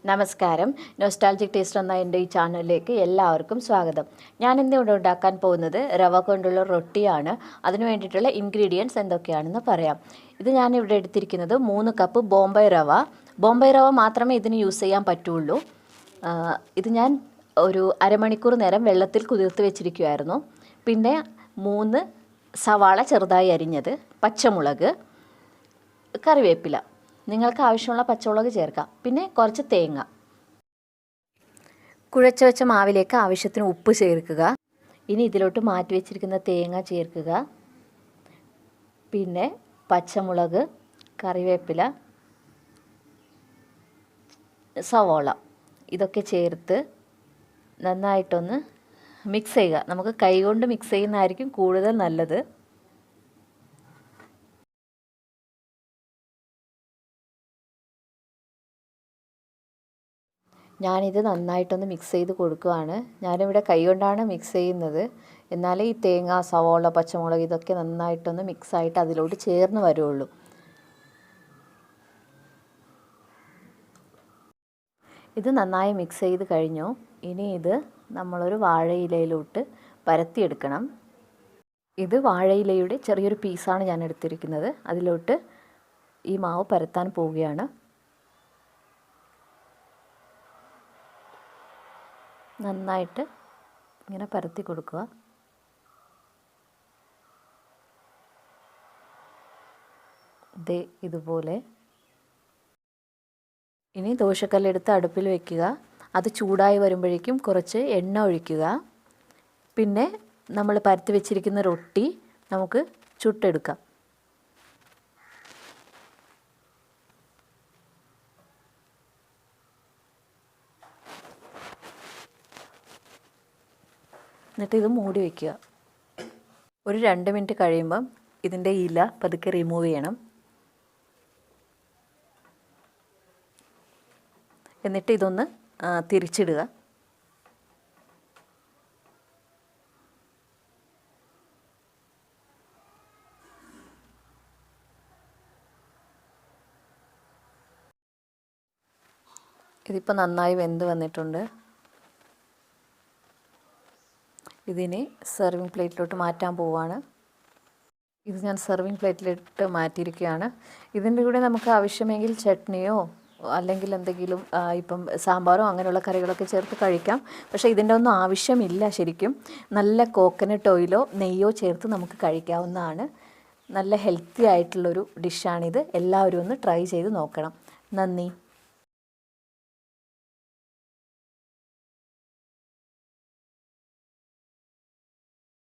നമസ്കാരം. Nostalgic taste എന്ന എൻ്റെ ഈ ചാനലിലേക്ക് എല്ലാവർക്കും സ്വാഗതം. ഞാൻ ഇന്നിവിടെ ഉണ്ടാക്കാൻ പോകുന്നത് റവ കൊണ്ടുള്ള റൊട്ടിയാണ്. അതിന് വേണ്ടിയിട്ടുള്ള ഇൻഗ്രീഡിയൻസ് എന്തൊക്കെയാണെന്ന് പറയാം. ഇത് ഞാനിവിടെ എടുത്തിരിക്കുന്നത് 3 കപ്പ് ബോംബെ റവ. ബോംബെ റവ മാത്രമേ ഇതിന് യൂസ് ചെയ്യാൻ പറ്റുള്ളൂ. ഇത് ഞാൻ ഒരു അരമണിക്കൂർ നേരം വെള്ളത്തിൽ കുതിർത്ത് വെച്ചിരിക്കുമായിരുന്നു. പിന്നെ 3 സവാള ചെറുതായി അരിഞ്ഞത്, പച്ചമുളക്, കറിവേപ്പില, നിങ്ങൾക്ക് ആവശ്യമുള്ള പച്ചമുളക് ചേർക്കാം. പിന്നെ കുറച്ച് തേങ്ങ. കുഴച്ച് വെച്ച മാവിലേക്ക് ആവശ്യത്തിന് ഉപ്പ് ചേർക്കുക. ഇനി ഇതിലോട്ട് മാറ്റി വെച്ചിരിക്കുന്ന തേങ്ങ ചേർക്കുക. പിന്നെ പച്ചമുളക്, കറിവേപ്പില, സവോള ഇതൊക്കെ ചേർത്ത് നന്നായിട്ടൊന്ന് മിക്സ് ചെയ്യുക. നമുക്ക് കൈകൊണ്ട് മിക്സ് ചെയ്യുന്നതായിരിക്കും കൂടുതൽ നല്ലത്. ഞാനിത് നന്നായിട്ടൊന്ന് മിക്സ് ചെയ്ത് കൊടുക്കുകയാണ്. ഞാനിവിടെ കൈ കൊണ്ടാണ് മിക്സ് ചെയ്യുന്നത്. എന്നാലേ ഈ തേങ്ങ, സവോള, പച്ചമുളക് ഇതൊക്കെ നന്നായിട്ടൊന്ന് മിക്സായിട്ട് അതിലോട്ട് ചേർന്ന് വരുള്ളൂ. ഇത് നന്നായി മിക്സ് ചെയ്ത് കഴിഞ്ഞു. ഇനി ഇത് നമ്മളൊരു വാഴയിലയിലോട്ട് പരത്തിയെടുക്കണം. ഇത് വാഴയിലയുടെ ചെറിയൊരു പീസാണ് ഞാൻ എടുത്തിരിക്കുന്നത്. അതിലോട്ട് ഈ മാവ് പരത്താൻ പോവുകയാണ്. നന്നായിട്ട് ഇങ്ങനെ പരത്തി കൊടുക്കുക. ദേ ഇതുപോലെ. ഇനി ദോശക്കല്ലെടുത്ത് അടുപ്പിൽ വയ്ക്കുക. അത് ചൂടായി വരുമ്പോഴേക്കും കുറച്ച് എണ്ണ ഒഴിക്കുക. പിന്നെ നമ്മൾ പരത്തി വെച്ചിരിക്കുന്ന റൊട്ടി നമുക്ക് ചുട്ടെടുക്കാം. എന്നിട്ട് ഇത് മൂടി വയ്ക്കുക. ഒരു 2 മിനിറ്റ് കഴിയുമ്പം ഇതിൻ്റെ ഇല പതുക്കെ റിമൂവ് ചെയ്യണം. എന്നിട്ട് ഇതൊന്ന് തിരിച്ചിടുക. ഇതിപ്പോൾ നന്നായി വെന്ത് വന്നിട്ടുണ്ട്. ഇതിനെ സെർവിങ് പ്ലേറ്റിലോട്ട് മാറ്റാൻ പോവുകയാണ്. ഇത് ഞാൻ സെർവിങ് പ്ലേറ്റിലിട്ട് മാറ്റിയിരിക്കുകയാണ്. ഇതിൻ്റെ കൂടെ നമുക്ക് ആവശ്യമെങ്കിൽ ചട്നിയോ അല്ലെങ്കിൽ എന്തെങ്കിലും ഇപ്പം സാമ്പാറോ അങ്ങനെയുള്ള കറികളൊക്കെ ചേർത്ത് കഴിക്കാം. പക്ഷേ ഇതിൻ്റെ ഒന്നും ആവശ്യമില്ല. ശരിക്കും നല്ല കോക്കനട്ട് ഓയിലോ നെയ്യോ ചേർത്ത് നമുക്ക് കഴിക്കാവുന്നതാണ്. നല്ല ഹെൽത്തി ആയിട്ടുള്ളൊരു ഡിഷാണിത്. എല്ലാവരും ഒന്ന് ട്രൈ ചെയ്ത് നോക്കണം. നന്ദി.